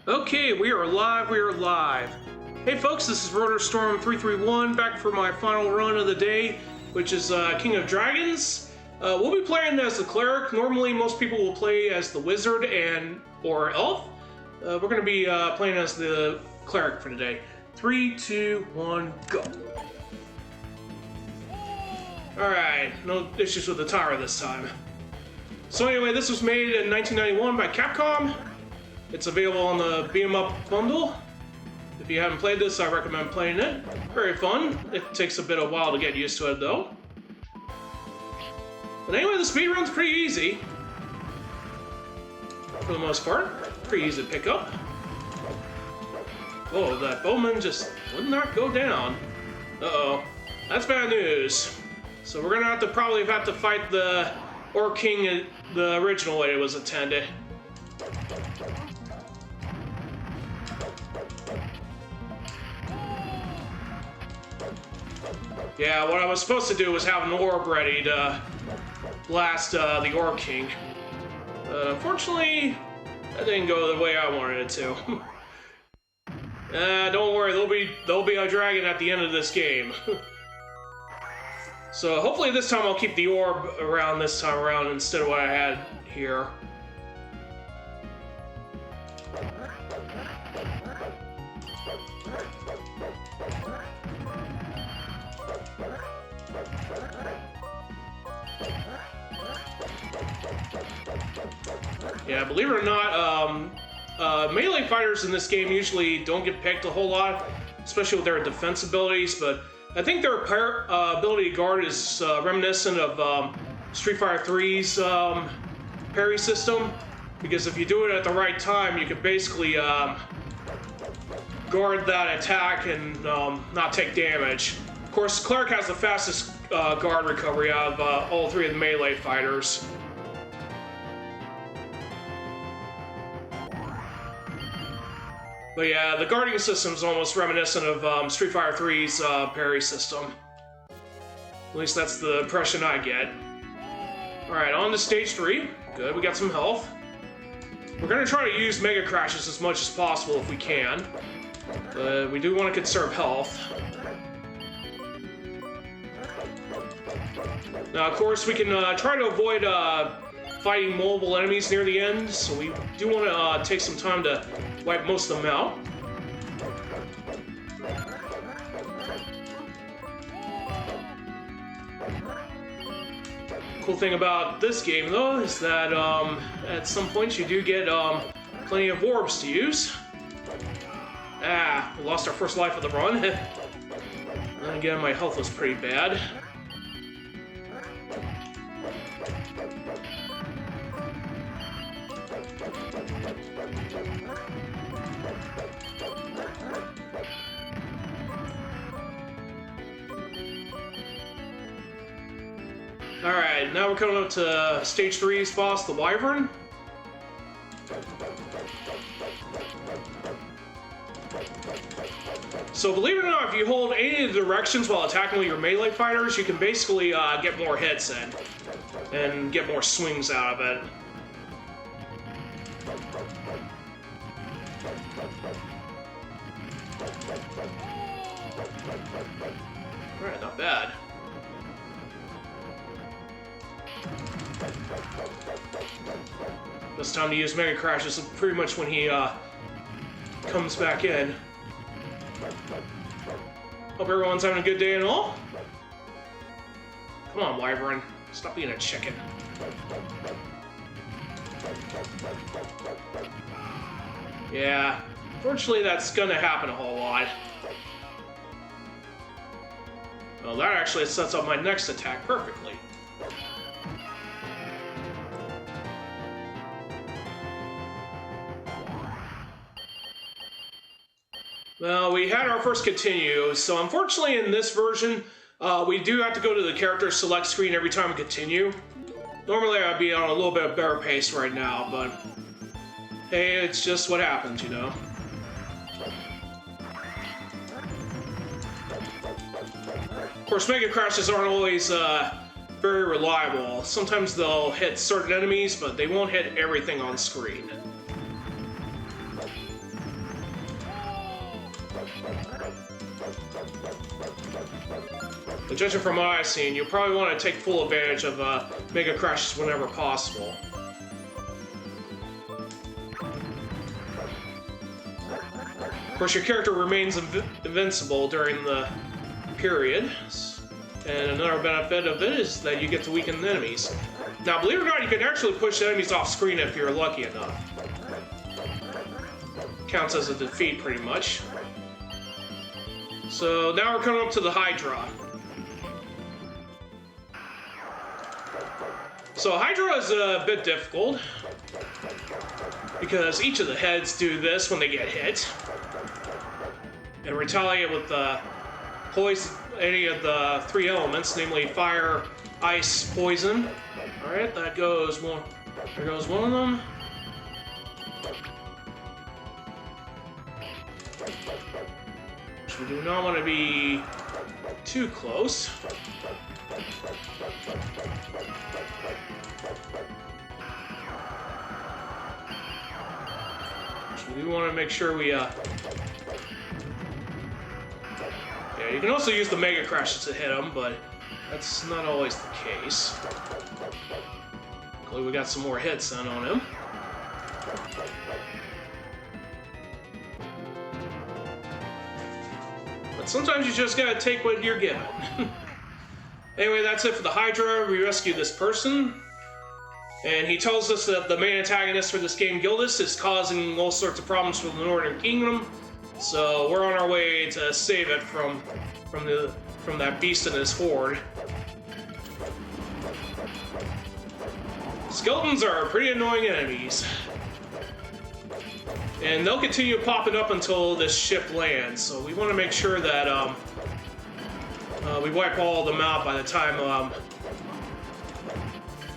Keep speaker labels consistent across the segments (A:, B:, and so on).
A: Okay, we are live. Hey folks, this is rotorstorm331 back for my final run of the day, which is King of Dragons. We'll be playing as the Cleric. Normally most people will play as the Wizard or Elf. We're going to be playing as the Cleric for today. 3, 2, 1, go. Alright, no issues with the timer this time. So anyway, this was made in 1991 by Capcom. It's available on the Beat 'em Up bundle. If you haven't played this, I recommend playing it. Very fun. It takes a bit of a while to get used to it, though. But anyway, the speedrun's pretty easy. For the most part. Pretty easy to pick up. Oh, that bowman just would not go down. Uh-oh. That's bad news. So we're gonna probably have to fight the Orc King the original way it was intended. Yeah, what I was supposed to do was have an orb ready to blast the Orc King. Unfortunately, that didn't go the way I wanted it to. Don't worry, there'll be a dragon at the end of this game. So hopefully this time I'll keep the orb around this time around instead of what I had here. Yeah, believe it or not, melee fighters in this game usually don't get picked a whole lot, especially with their defense abilities, but I think their ability to guard is reminiscent of Street Fighter 3's parry system, because if you do it at the right time, you can basically guard that attack and not take damage. Of course, Cleric has the fastest guard recovery out of all three of the melee fighters. But yeah, the guarding system is almost reminiscent of Street Fighter 3's parry system. At least that's the impression I get. Alright, on to stage 3. Good, we got some health. We're going to try to use Mega Crashes as much as possible if we can. But we do want to conserve health. Now, of course, we can try to avoid fighting multiple enemies near the end, so we do want to take some time to wipe most of them out. Cool thing about this game, though, is that at some points you do get plenty of orbs to use. We lost our first life of the run. And again, my health was pretty bad. Alright, now we're coming up to stage 3's boss, the Wyvern. So believe it or not, if you hold any of the directions while attacking with your melee fighters, you can basically get more hits in and get more swings out of it. Alright, not bad. It's time to use Mega Crashes pretty much when he comes back in. Hope everyone's having a good day and all. Come on, Wyvern. Stop being a chicken. Yeah, unfortunately that's gonna happen a whole lot. Well, that actually sets up my next attack perfectly. Well, we had our first continue, so unfortunately in this version, we do have to go to the character select screen every time we continue. Normally I'd be on a little bit of better pace right now, but hey, it's just what happens, you know. Of course, Mega Crashes aren't always very reliable. Sometimes they'll hit certain enemies, but they won't hit everything on screen. But judging from what I've seen, you'll probably want to take full advantage of Mega Crashes whenever possible. Of course, your character remains invincible during the period, and another benefit of it is that you get to weaken enemies. Now, believe it or not, you can actually push enemies off screen if you're lucky enough. Counts as a defeat, pretty much. So now we're coming up to the Hydra. So Hydra is a bit difficult, because each of the heads do this when they get hit. And retaliate with poison, any of the three elements, namely fire, ice, poison. Alright, that goes one. There goes one of them. Which we do not want to be too close. Which we do want to make sure we yeah, you can also use the Mega Crashes to hit them, but that's not always the case. Luckily, we got some more hits in on him. But sometimes you just gotta take what you're given. Anyway, that's it for the Hydra. We rescued this person. And he tells us that the main antagonist for this game, Gildas, is causing all sorts of problems for the Northern Kingdom. So we're on our way to save it from that beast and his horde. Skeletons are pretty annoying enemies. And they'll continue popping up until this ship lands, so we want to make sure that we wipe all of them out by the time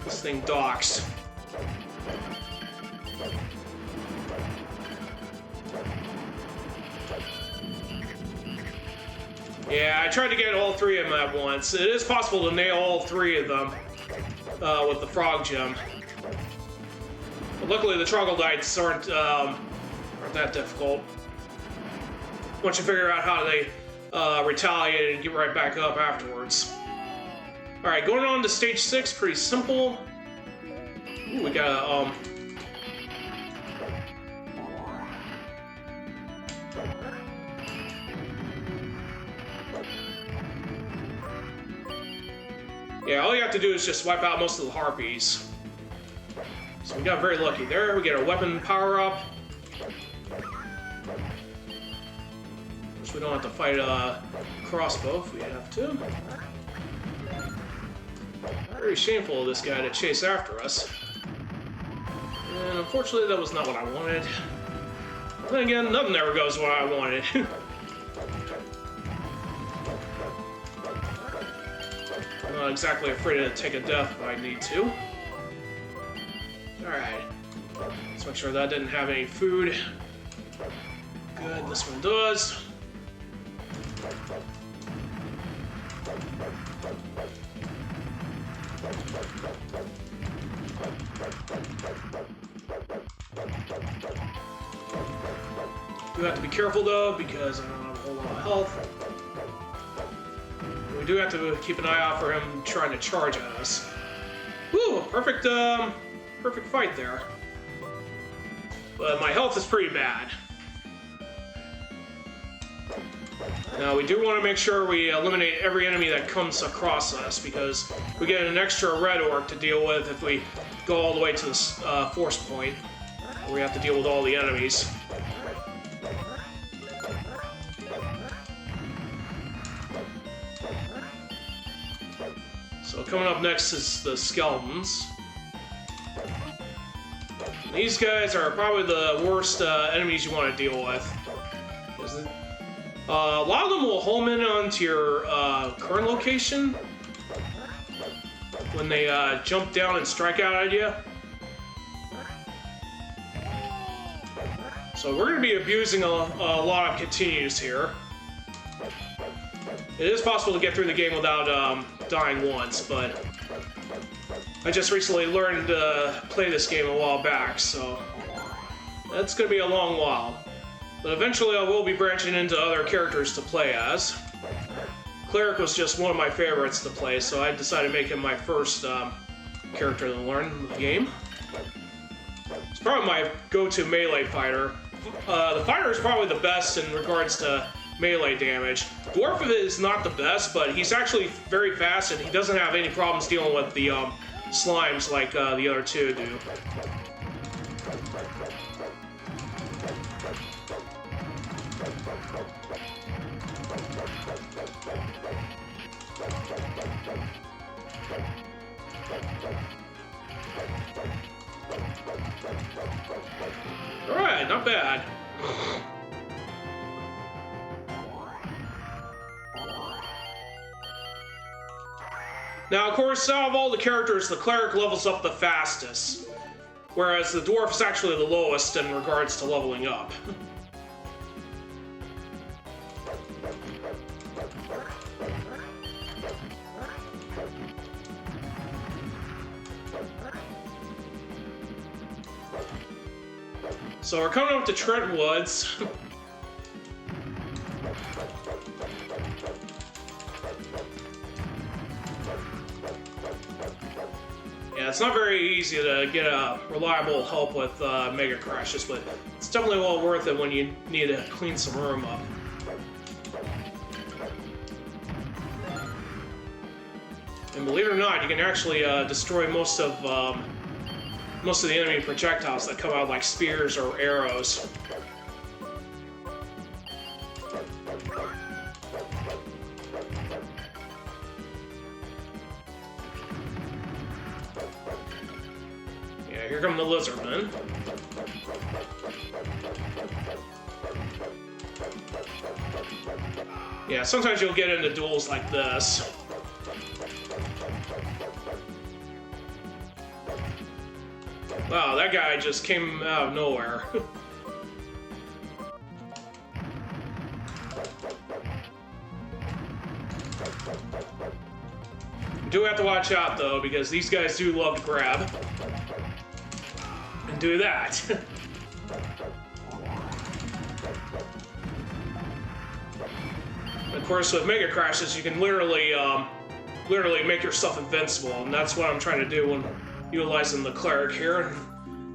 A: this thing docks. Yeah, I tried to get all three of them at once. It is possible to nail all three of them with the frog gem. But luckily the troglodytes aren't that difficult. Once you figure out how they retaliate and get right back up afterwards. Alright, going on to stage 6, pretty simple. Ooh, we got a yeah, all you have to do is just wipe out most of the harpies. So we got very lucky there. We get a weapon power-up. Which we don't have to fight a crossbow if we have to. Very shameful of this guy to chase after us. And unfortunately, that was not what I wanted. Then again, nothing ever goes what I wanted. I'm not exactly afraid to take a death if I need to. Alright. Let's make sure that didn't have any food. Good, this one does. Do have to be careful though, because I don't have a whole lot of health. We do have to keep an eye out for him trying to charge at us. Woo! Perfect, perfect fight there. But my health is pretty bad. Now we do want to make sure we eliminate every enemy that comes across us, because we get an extra red orc to deal with if we go all the way to this force point, where we have to deal with all the enemies. So coming up next is the skeletons. These guys are probably the worst enemies you want to deal with. A lot of them will home in onto your current location when they jump down and strike out at you. So we're going to be abusing a lot of continues here. It is possible to get through the game without dying once, but I just recently learned to play this game a while back, so that's going to be a long while. But eventually I will be branching into other characters to play as. Cleric was just one of my favorites to play, so I decided to make him my first character to learn in the game. It's probably my go-to melee fighter. The fighter is probably the best in regards to melee damage. Dwarf is not the best, but he's actually very fast and he doesn't have any problems dealing with the slimes like the other two do. Alright, not bad. Now, of course, out of all the characters, the Cleric levels up the fastest, whereas the Dwarf is actually the lowest in regards to leveling up. So we're coming up to Trent Woods. Yeah, it's not very easy to get a reliable help with mega crashes, but it's definitely well worth it when you need to clean some room up. And believe it or not, you can actually destroy most of the enemy projectiles that come out like spears or arrows. Yeah, here come the lizardmen. Yeah, sometimes you'll get into duels like this. Wow, that guy just came out of nowhere. You do have to watch out, though, because these guys do love to grab. And do that. Of course, with Mega Crashes, you can literally make yourself invincible, and that's what I'm trying to do when utilizing the Cleric here.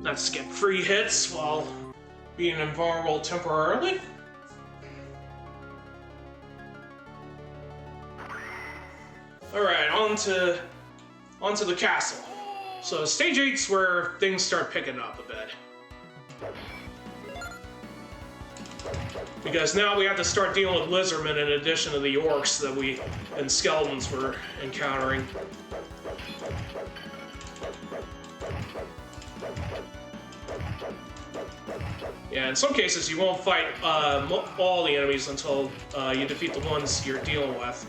A: Not skip free hits while being invulnerable temporarily. Alright, on to the castle. So stage 8's where things start picking up a bit. Because now we have to start dealing with lizardmen in addition to the orcs and skeletons we're encountering. Yeah, in some cases you won't fight all the enemies until you defeat the ones you're dealing with.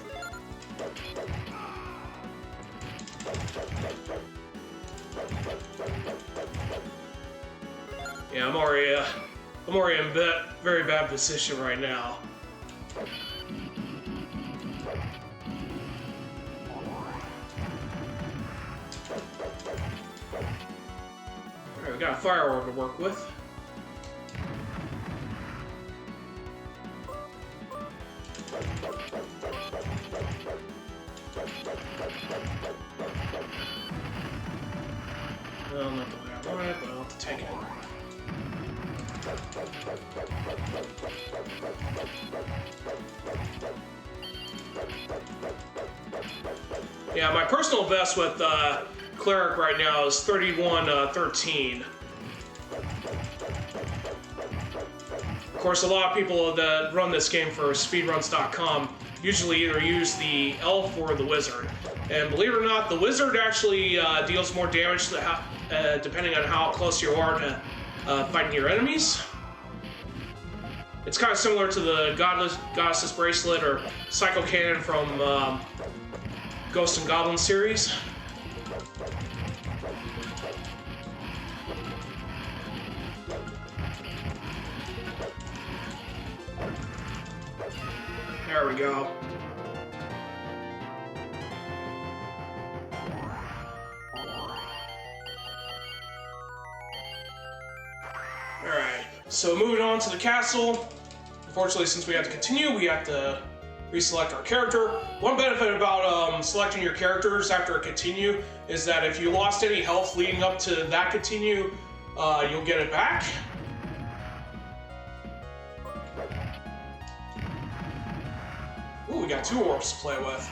A: Yeah, I'm already in very bad position right now. Alright, we got a fire orb to work with. Well, not the way I want it, but I'll have to take it. Yeah, my personal best with Cleric right now is 31:13. Of course, a lot of people that run this game for speedruns.com usually either use the elf or the wizard. And believe it or not, the wizard actually deals more damage depending on how close you are to fighting your enemies. It's kind of similar to the Goddess's Bracelet or Psycho Cannon from Ghost and Goblin series. There we go. Alright, so moving on to the castle. Unfortunately, since we have to continue, we have to reselect our character. One benefit about selecting your characters after a continue is that if you lost any health leading up to that continue, you'll get it back. Ooh, we got 2 orbs to play with.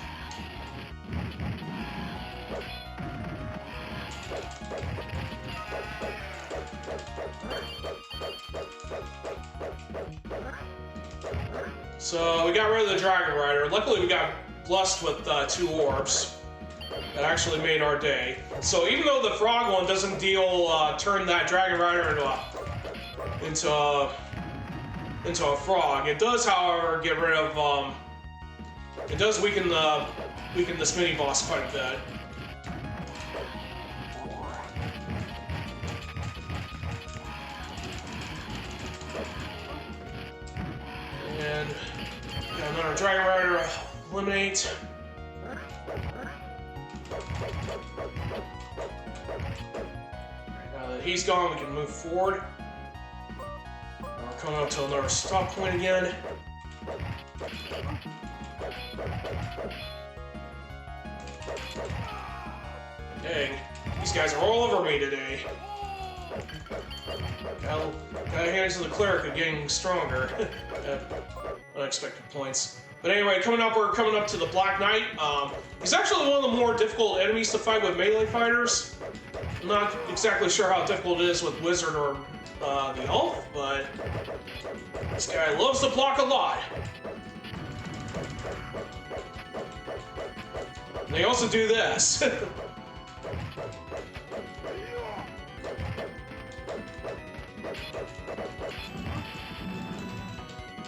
A: So we got rid of the Dragon Rider. Luckily we got blessed with 2 orbs. That actually made our day. So even though the frog one doesn't turn that Dragon Rider into a frog, it does, however, get rid of it does weaken this mini boss quite a bit. And got another Dragon Rider eliminate. Now that he's gone, we can move forward. We're coming up to another stop point again. Dang, these guys are all over me today. Gotta hand it to the Cleric of getting stronger. Unexpected points. But anyway, we're coming up to the Black Knight. He's actually one of the more difficult enemies to fight with melee fighters. I'm not exactly sure how difficult it is with Wizard or the Elf, but this guy loves to block a lot. And they also do this.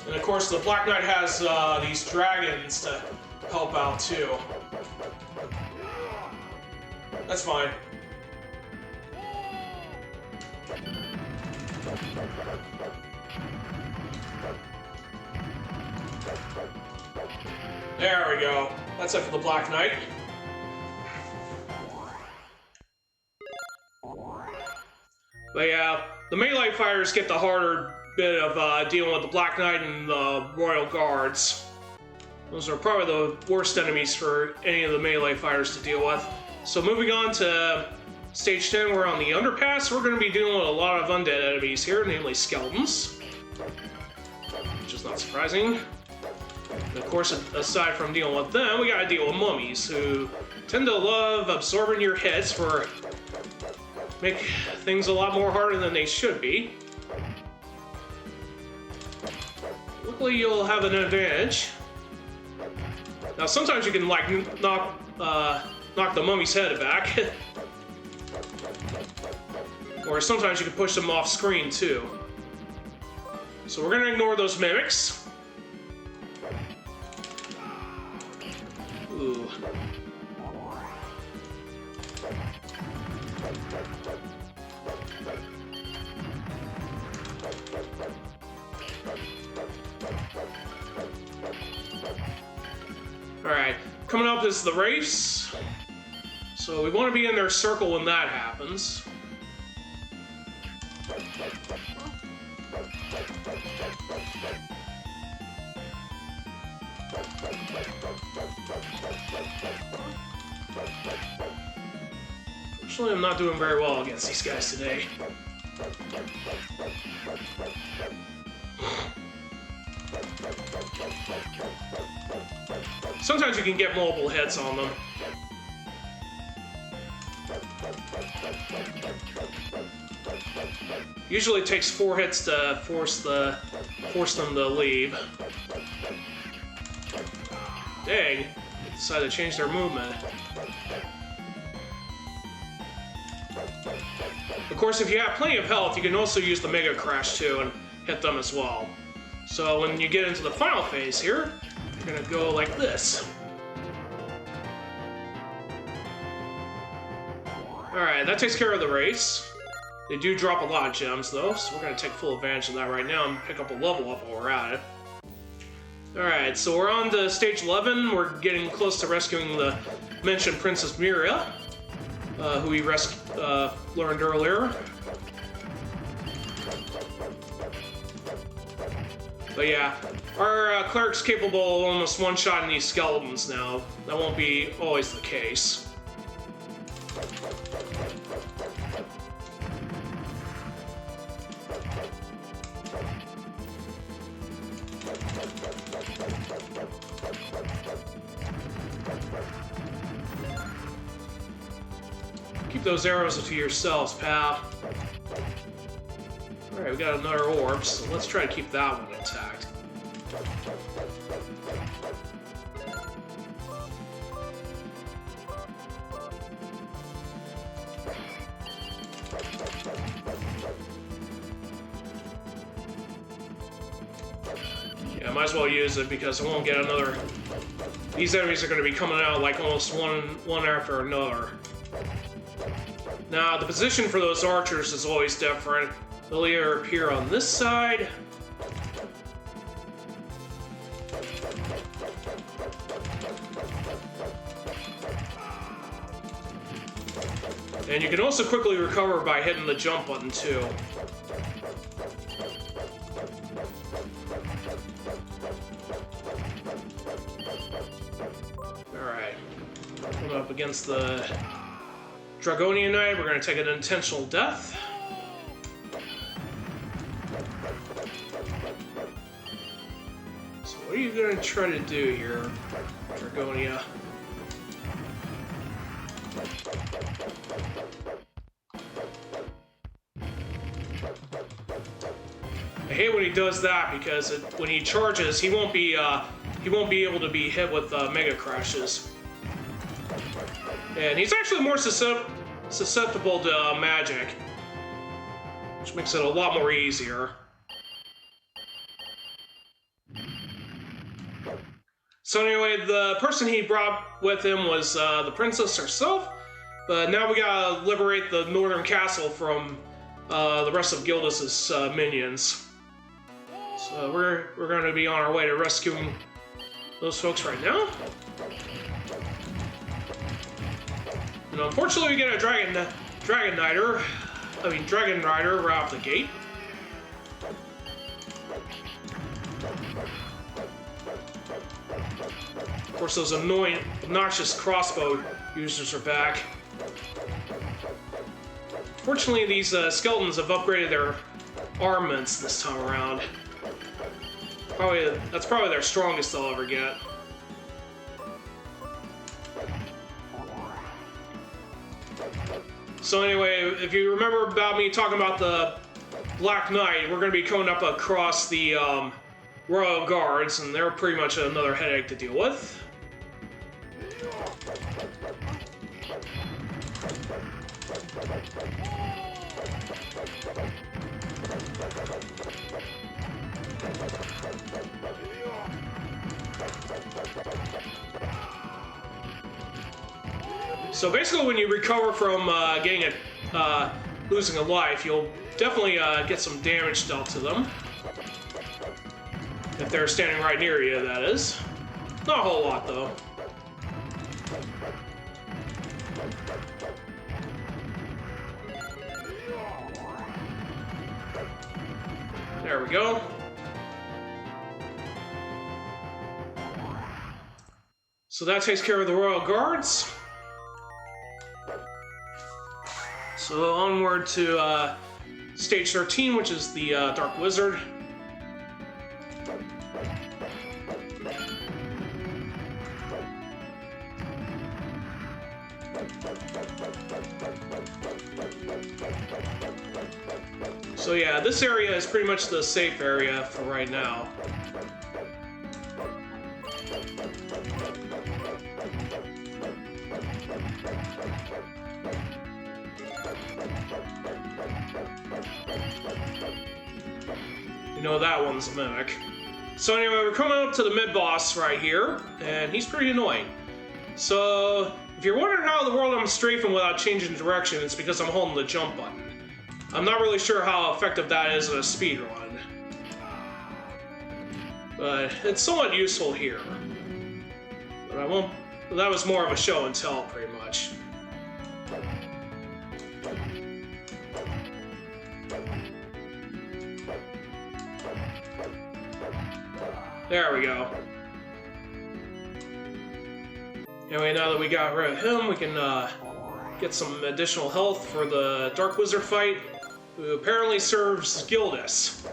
A: And of course, the Black Knight has these dragons to help out too. That's fine. There we go. That's it for the Black Knight. But yeah, the melee fighters get the harder bit of dealing with the Black Knight and the Royal Guards. Those are probably the worst enemies for any of the melee fighters to deal with. So moving on to Stage 10, we're on the Underpass. We're going to be dealing with a lot of undead enemies here, namely skeletons. Which is not surprising. And of course, aside from dealing with them, we gotta deal with mummies, who tend to love absorbing your hits for make things a lot more harder than they should be. Luckily, you'll have an advantage. Now, sometimes you can like knock the mummy's head back, or sometimes you can push them off screen too. So we're gonna ignore those mimics. Ooh. Alright, coming up is the race. So we want to be in their circle when that happens. Actually, I'm not doing very well against these guys today. Sometimes you can get multiple hits on them. Usually it takes 4 hits to force them to leave. Dang, they decided to change their movement. Of course, if you have plenty of health, you can also use the Mega Crash too and hit them as well. So when you get into the final phase here, you're gonna go like this. Alright, that takes care of the race. They do drop a lot of gems though, so we're gonna take full advantage of that right now and pick up a level up while we're at it. Alright, so we're on to stage 11. We're getting close to rescuing the mentioned Princess Miria, who we learned earlier. But yeah, Our Cleric's capable of almost one-shotting these skeletons now. That won't be always the case. Keep those arrows to yourselves, pal. Alright, we got another orb, so let's try to keep that one intact. Yeah, I might as well use it because I won't get another... These enemies are going to be coming out like almost one after another. Now, the position for those archers is always different. They'll either appear on this side... And you can also quickly recover by hitting the jump button, too. Alright. Coming up against the Dragonian Knight, we're going to take an intentional death. So what are you going to try to do here, Dragonia? I hate when he does that because when he charges, he won't be able to be hit with mega crashes. And he's actually more susceptible to magic, which makes it a lot more easier. So anyway, the person he brought with him was the princess herself, but now we gotta liberate the northern castle from the rest of Gildas's minions. So we're going to be on our way to rescuing those folks right now. And unfortunately, we get a Dragon Rider right off the gate. Of course, those annoying, obnoxious crossbow users are back. Fortunately, these skeletons have upgraded their armaments this time around. That's probably their strongest they'll ever get. So anyway, if you remember about me talking about the Black Knight, we're going to be coming up across the Royal Guards, and they're pretty much another headache to deal with. So basically, when you recover from losing a life, you'll definitely get some damage dealt to them. If they're standing right near you, that is. Not a whole lot, though. There we go. So that takes care of the Royal Guards. So onward to Stage 13, which is the Dark Wizard. So yeah, this area is pretty much the safe area for right now. You know that one's a mimic. So anyway, we're coming up to the mid-boss right here, and he's pretty annoying. So, if you're wondering how in the world I'm strafing without changing direction, it's because I'm holding the jump button. I'm not really sure how effective that is in a speed run. But it's somewhat useful here. But I won't... That was more of a show and tell, pretty much. There we go. Anyway, now that we got rid of him, we can get some additional health for the Dark Wizard fight, who apparently serves Gildas.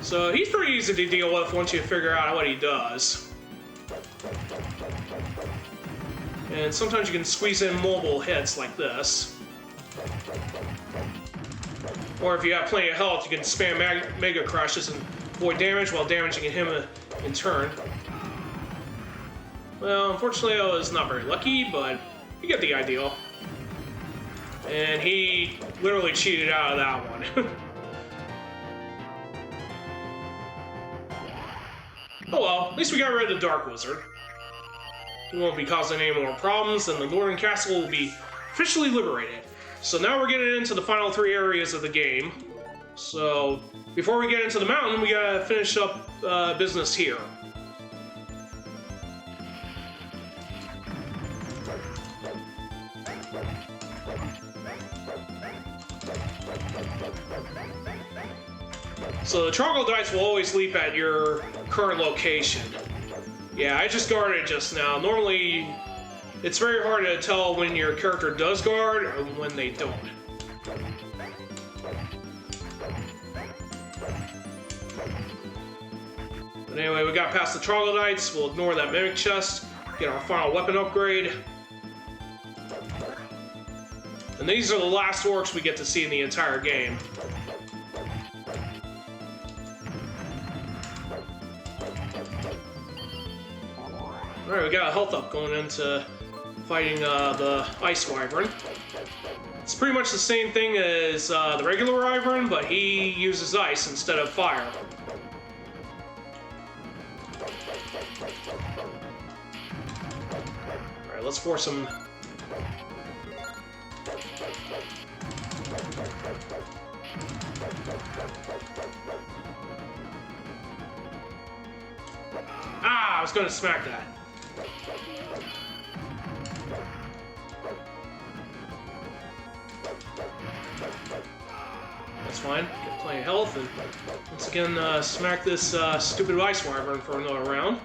A: So he's pretty easy to deal with once you figure out what he does. And sometimes you can squeeze in mobile hits like this. Or if you have plenty of health, you can spam Mega Crushes and avoid damage while damaging him in turn. Well, unfortunately I was not very lucky, but you get the idea. And he literally cheated out of that one. Oh well, at least we got rid of the Dark Wizard. He won't be causing any more problems, and the Northern Castle will be officially liberated. So now we're getting into the final 3 areas of the game. So before we get into the mountain, we gotta finish up business here. So the troglodytes will always leap at your current location. Yeah, I just guarded just now. Normally, it's very hard to tell when your character does guard or when they don't. But anyway, we got past the troglodytes. We'll ignore that mimic chest, get our final weapon upgrade. And these are the last orcs we get to see in the entire game. Alright, we got a health up going into fighting the Ice Wyvern. It's pretty much the same thing as the regular Wyvern, but he uses ice instead of fire. Alright, let's force him. Ah, I was gonna smack that. That's fine. Get plenty of health, and once again, smack this stupid Ice Wyvern for another round.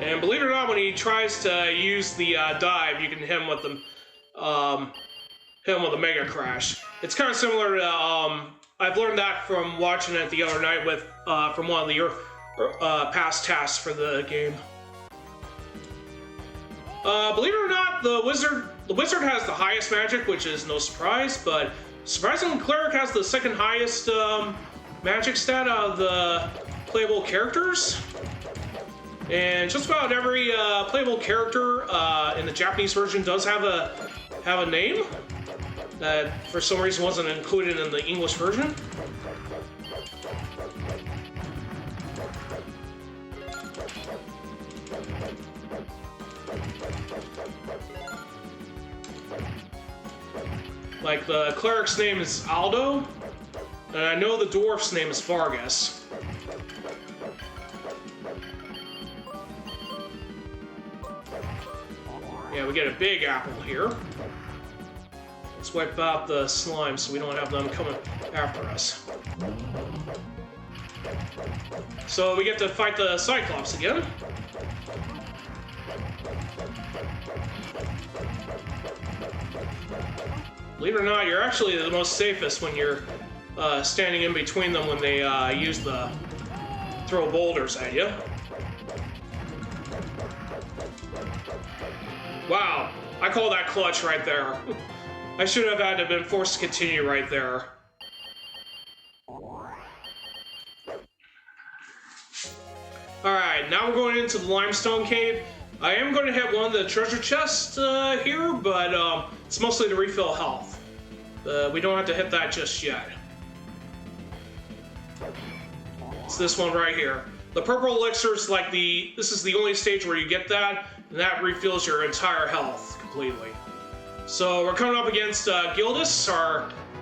A: And believe it or not, when he tries to use the dive, you can hit him with the Mega Crash. It's kind of similar to I've learned that from watching it the other night with from one of the past tasks for the game. Believe it or not, the wizard has the highest magic, which is no surprise, but surprisingly, Cleric has the second highest magic stat out of the playable characters. And just about every playable character in the Japanese version does have a name that for some reason wasn't included in the English version. Like, the cleric's name is Aldo, and I know the dwarf's name is Vargas. Yeah, we get a big apple here. Let's wipe out the slime so we don't have them coming after us. So we get to fight the Cyclops again. Believe it or not, you're actually the most safest when you're standing in between them when they use the throw boulders at you. Wow, I call that clutch right there. I should have had to been forced to continue right there. Alright, now we're going into the limestone cave. I am going to hit one of the treasure chests here, but it's mostly to refill health. We don't have to hit that just yet. It's this one right here. The purple elixir is like this is the only stage where you get that, and that refills your entire health completely. So we're coming up against Gildas,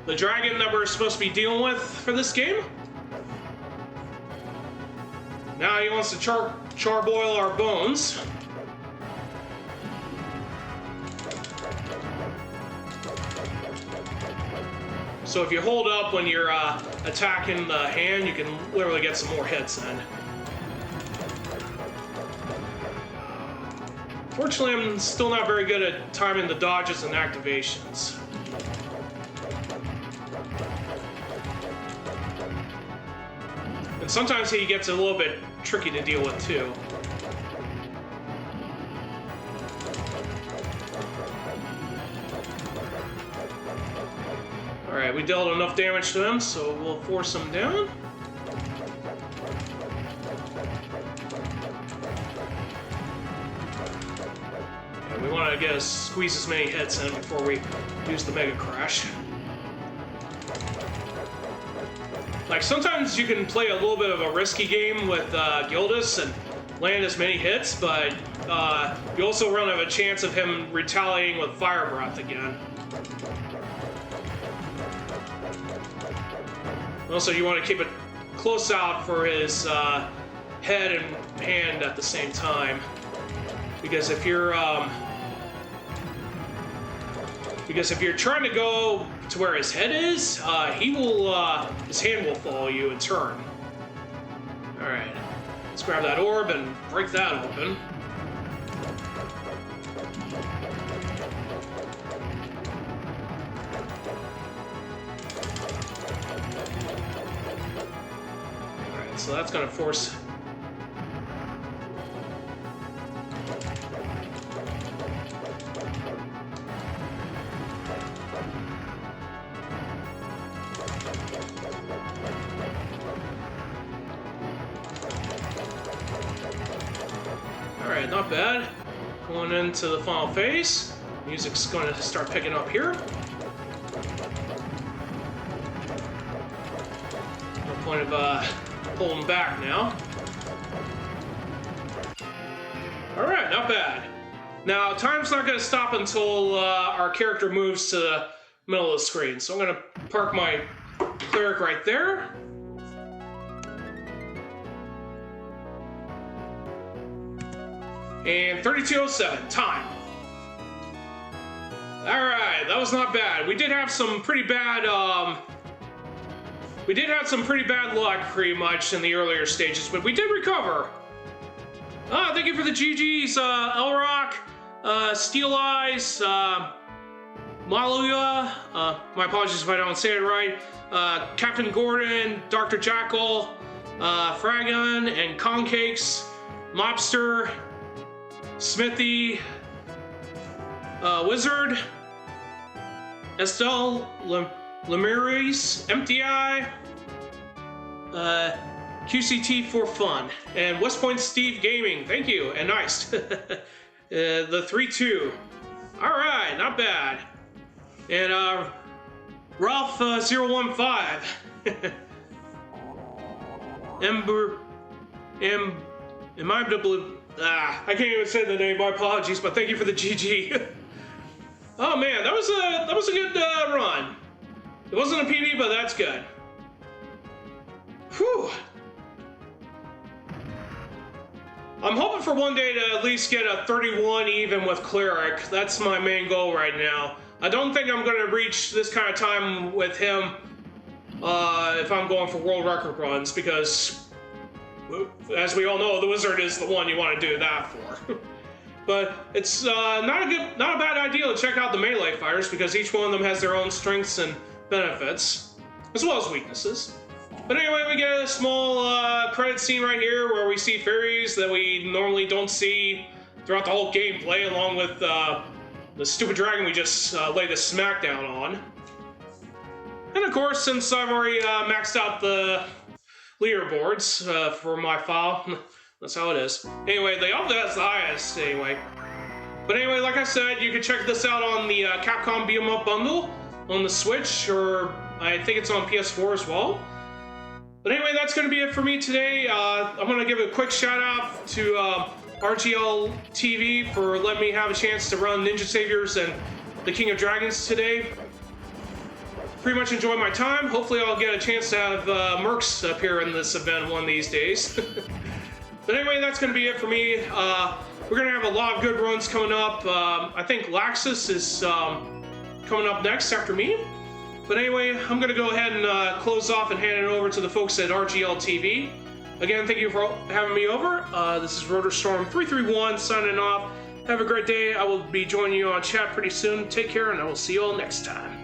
A: the dragon that we're supposed to be dealing with for this game. Now he wants to charboil our bones. So if you hold up when you're attacking the hand, you can literally get some more hits in. Fortunately, I'm still not very good at timing the dodges and activations. And sometimes he gets a little bit tricky to deal with too. Alright, we dealt enough damage to him, so we'll force him down. We want to squeeze as many hits in before we use the Mega Crash. Like, sometimes you can play a little bit of a risky game with Gildas and land as many hits, but you also run have a chance of him retaliating with Fire Breath again. Also, you want to keep it close out for his head and hand at the same time. Because if you're trying to go to where his head is, his hand will follow you in turn. All right, let's grab that orb and break that open. All right, so that's gonna force. Alright, not bad. Going into the final phase. Music's going to start picking up here. No point of pulling back now. Alright, not bad. Now, time's not going to stop until our character moves to the middle of the screen. So I'm going to park my Cleric right there. And 32:07, time. Alright, that was not bad. We did have some pretty bad, luck, pretty much, in the earlier stages, but we did recover. Thank you for the GGs, Elrock, Steel Eyes, Maluya, my apologies if I don't say it right, Captain Gordon, Dr. Jackal, Fragon, and Concakes, Mobster, Smithy, Wizard, Estelle, Lemiris, MTI, QCT for fun, and West Point Steve Gaming. Thank you, and nice. The 3-2. Alright, not bad. And Ralph 015. I can't even say the name. My apologies, but thank you for the GG. Oh man, that was a good run. It wasn't a PB, but that's good. Whew. I'm hoping for one day to at least get a 31 even with Cleric. That's my main goal right now. I don't think I'm going to reach this kind of time with him if I'm going for world record runs, because as we all know, the Wizard is the one you want to do that for. But it's not a bad idea to check out the melee fighters, because each one of them has their own strengths and benefits, as well as weaknesses. But anyway, we get a small credit scene right here where we see fairies that we normally don't see throughout the whole gameplay, along with the stupid dragon we just laid a smackdown on. And of course, since I've already maxed out the leaderboards for my file, that's how it is. Anyway, they all that's the highest anyway. But anyway, like I said, you can check this out on the Capcom Beat 'em Up bundle on the Switch, or I think it's on PS4 as well. But anyway, that's going to be it for me today. I'm going to give a quick shout out to RGLtv for letting me have a chance to run Ninja Saviors and the King of Dragons today. Pretty much enjoyed my time. Hopefully I'll get a chance to have Mercs appear in this event one of these days. But anyway, that's going to be it for me. We're going to have a lot of good runs coming up. I think Laxus is coming up next after me. But anyway, I'm going to go ahead and close off and hand it over to the folks at RGLtv. Again, thank you for having me over. This is rotorstorm331 signing off. Have a great day. I will be joining you on chat pretty soon. Take care, and I will see you all next time.